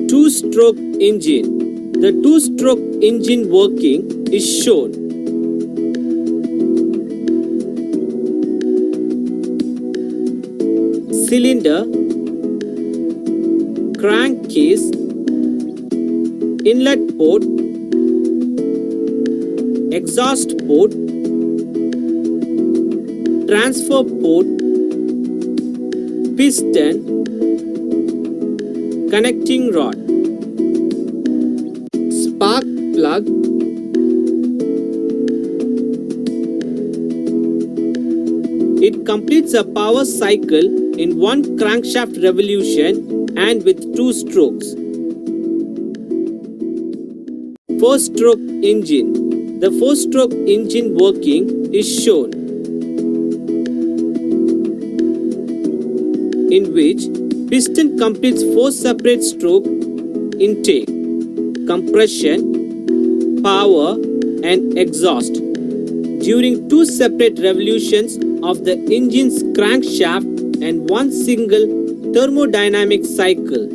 two-stroke engine. The two-stroke engine working is shown. Cylinder, crankcase, inlet port, exhaust port, transfer port, piston, connecting rod, spark plug, it completes a power cycle in one crankshaft revolution and with two strokes. Four-stroke engine. The four-stroke engine working is shown, in which piston completes four separate stroke intake, compression, power and exhaust during two separate revolutions of the engine's crankshaft and one single thermodynamic cycle.